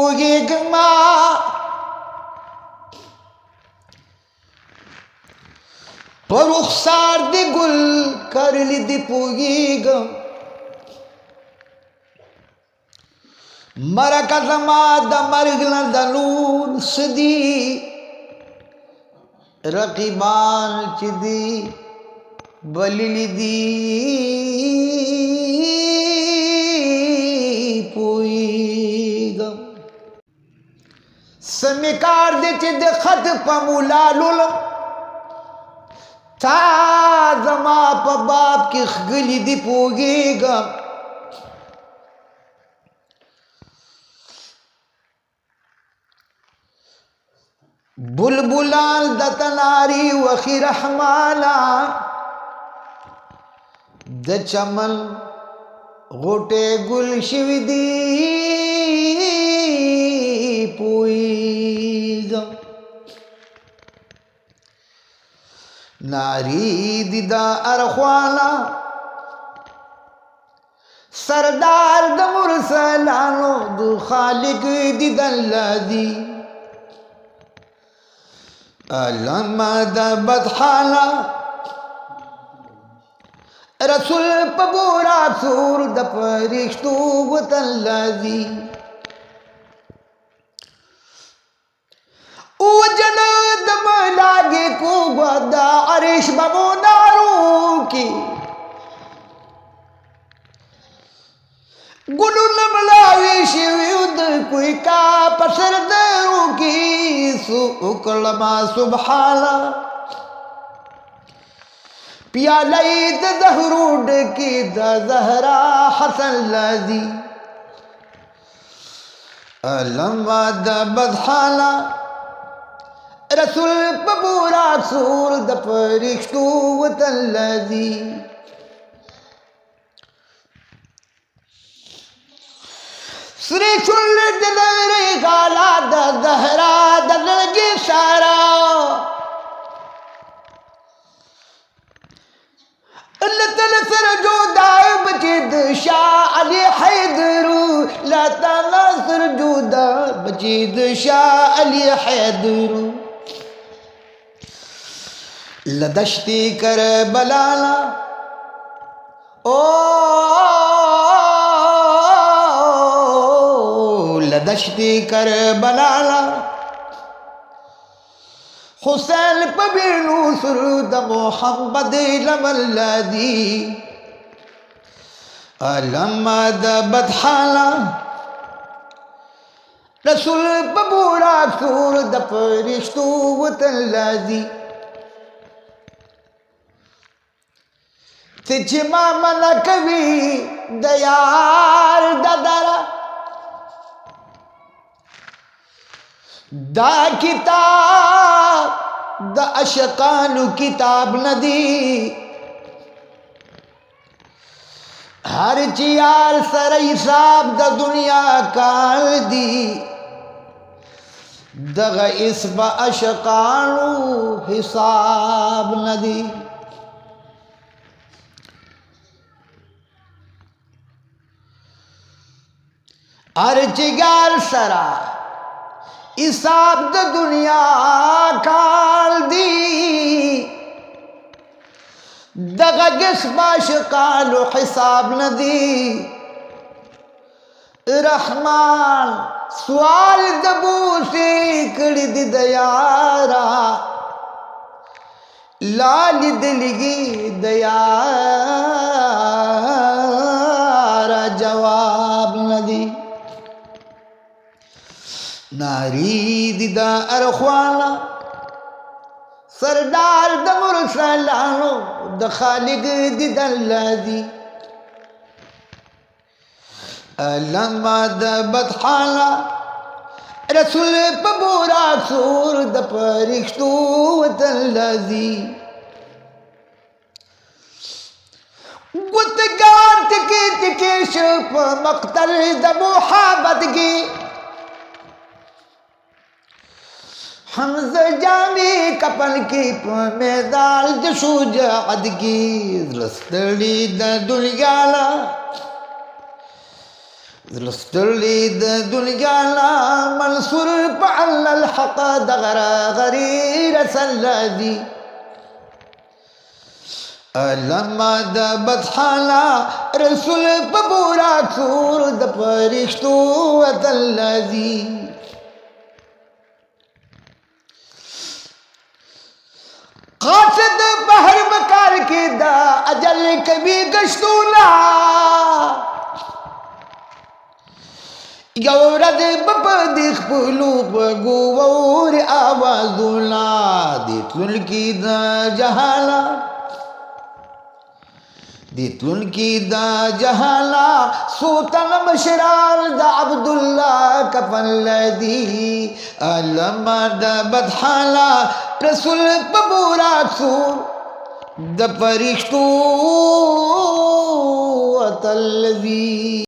पोगेगमा परुखसार दे गुल करली दे पोगेग मरकजमा द मरगला दलून सदी रकीबान चिदी बलिली दी पोईग समिकार दे चिद खत पमुलालुल था जमा पबाप की खगली दी पोईग बुलबुलाल दतनारी वखी रहमाना द चमन गोटे गुल शिविदी पोईग नारी दिदा अरख्वाला सरदार द मुरसलानो दु खालिक दिदल्लदी अलमद बदहाला रसूल पबूरा सूर द परिश्तू वतल्लजी उजन दम लागे को गदा अरिश बमो नारू की गुलुल मलावी शिवयुद कोई का पसर दरू की सुकलमा सुबहाला पियालईद दहरूड की दहरा हसन लजी अलमा द बदहाला रसूल पबूरा सूर द परिश्तू वतल्लजी श्री चुल दिलरे गाला दहरा दलगी सारा लतल सर जो दाए बचीद शाह अली हैदरू लतल सर जो दा बचीद शाह अली हैदरू लदश्ती कर बलाला ओ लदश्ती कर बलाला हुसैन पबीनु सुरुद मोहम्मद लमल्लदी अलमद बदहाला रसूल पबूरा सुरुद परिश्तू वतल्लदी तिजमा मन कवि दयार ददरा दा किताब द अशकानु किताब नदी हर चियार सरई साब द दुनिया काल दी दग इसब अशकानु हिसाब नदी हर चिगार सरा इसाब द दुनिया काल दी दगस बाश कालो हिसाब नदी रहमान सवाल दबू से कड़ी दी दयारा लाल दिलगी दयारा जवाब नदी नारी दिदा अरख्वाला सरदार द मुरसलानो द खालिक दिदल्लजी अलमा द बदहाला रसूल पबूरा सूर द परिश्तू वतल्लजी गुतगार तके तके शुप मक्तल द मुहाबत की हमज़ जामी कपल की मैदान जशूज अदगी लस्तड़ी द दुनियाला لسترلی د دنیا لا منصور پعل الحق دغرا غریر سلذی لما د بدحالا رسول پبورا څور د پرښتو وتلذی قاصد بحر مکار کې دا اجل کبي گشتولا یو ورځ په دې خپلو بګو ور آوازولا دې تل کې دا جهالا دې تل کې دا جهالا سوتن مشرار دا عبد الله کفن الذي لما د بدحالا رسول پبورا څور د پرښتو وتلذي